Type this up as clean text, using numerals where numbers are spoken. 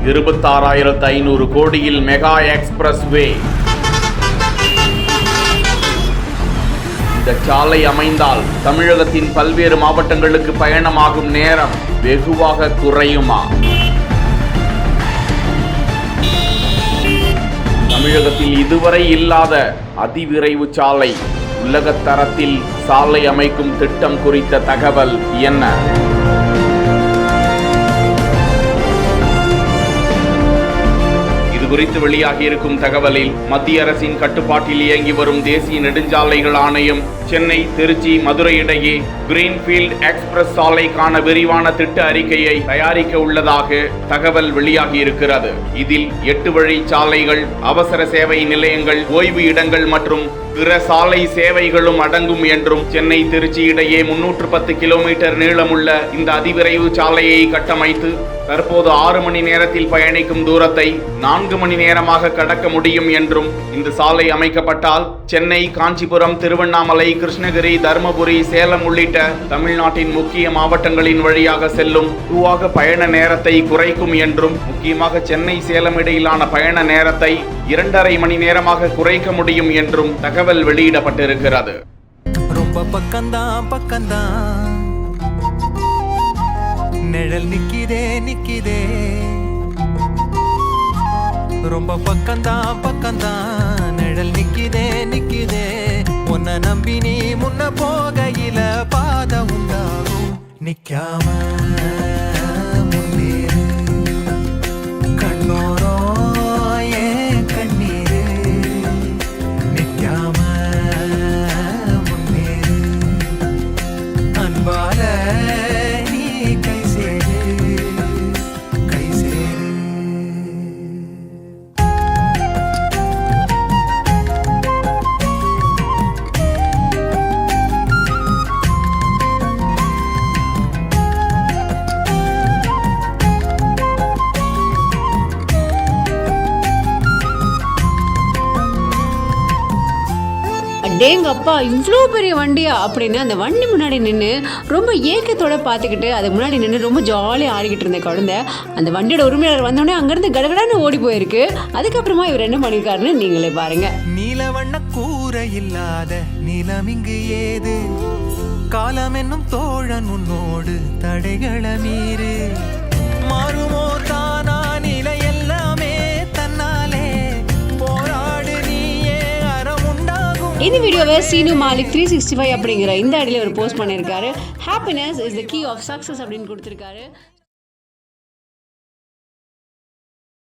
26,500 கோடியில் mega express வே. இந்த சாலை அமைந்தால் தமிழகத்தின் பல்வேறு மாவட்டங்களுக்கு பயணமாகும் நேரம் வெகுவாக குறையுமா? தமிழகத்தில் இதுவரை இல்லாத அதிவிரைவு சாலை, உலகத் தரத்தில் சாலை அமைக்கும் திட்டம் குறித்த தகவல் என்ன? குறித்து வெளியாகி இருக்கும் தகவலில் மத்திய அரசின் கட்டுப்பாட்டில் இயங்கி வரும் தேசிய நெடுஞ்சாலைகள் ஆணையம் சென்னை, திருச்சி, மதுரை இடையே கிரீன்ஃபீல்ட் எக்ஸ்பிரஸ் சாலைக்கான விரிவான திட்ட அறிக்கையை தயாரிக்க உள்ளதாக தகவல் வெளியாகி இருக்கிறது. இதில் 8 வழி சாலைகள், அவசர சேவை நிலையங்கள், ஓய்வு இடங்கள் மற்றும் பிற சாலை சேவைகளும் அடங்கும் என்றும், சென்னை திருச்சி இடையே 310 கிலோமீட்டர் நீளமுள்ள இந்த அதிவிரைவு சாலையை கட்டமைத்து தற்போது 6 மணி நேரத்தில் பயணிக்கும் தூரத்தை 4 மணி நேரமாக கடக்க முடியும் என்றும், இந்த சாலை அமைக்கப்பட்டால் சென்னை, காஞ்சிபுரம், திருவண்ணாமலை, கிருஷ்ணகிரி, தருமபுரி, சேலம் உள்ளிட்ட தமிழ்நாட்டின் முக்கிய மாவட்டங்களின் வழியாக செல்லும் பொதுவாக பயண நேரத்தை குறைக்கும் என்றும், முக்கியமாக சென்னை, சேலம் இடையிலான பயண நேரத்தை 2.5 மணி நேரமாக குறைக்க முடியும் என்றும் தகவல் வெளியிடப்பட்டிருக்கிறது. ரொம்ப பக்கம்தான் நிழல் நிக்கிதே ரொம்ப பக்கம்தான் நிழல் நிக்கிதே உன்னை நம்பி நீ முன்ன போகையில பாத உண்டாகும் நிக்காம முன்னேறு கண்ணோரோ ஏன் கண்ணீரு நிக்காம முன்னேறு அன்பால டேங்கப்பா இவ்வளோ பெரிய வண்டியா அப்படின்னு அந்த வண்டி முன்னாடி நின்று ரொம்ப ஏக்கத்தோட பார்த்துக்கிட்டு அதுக்கு முன்னாடி நின்று ரொம்ப ஜாலியாக ஆடிக்கிட்டு இருந்த குழந்தை அந்த வண்டியோட உரிமையாளர் வந்தோடனே அங்கேருந்து கடகடான்னு ஓடி போயிருக்கு. அதுக்கப்புறமா இவர் என்ன பண்ணியிருக்காருன்னு நீங்களே பாருங்க. நீல வண்ண கூரை இல்லாத நிலம் இங்கு ஏது, காலம் என்னும் தோழன் உன்னோடு தடைகளை மீறு, மாறுமோ தானா நிலை எல்லாமே தன்னாலே போராடு நீயே அறம் உண்டாகும். இந்த வீடியோவை சீனு மாலிக் 365 அப்படிங்கிற இந்த ஐடியில் ஒரு போஸ்ட் பண்ணியிருக்காரு. Happiness is the key of success அப்படின்னு கொடுத்துருக்காரு.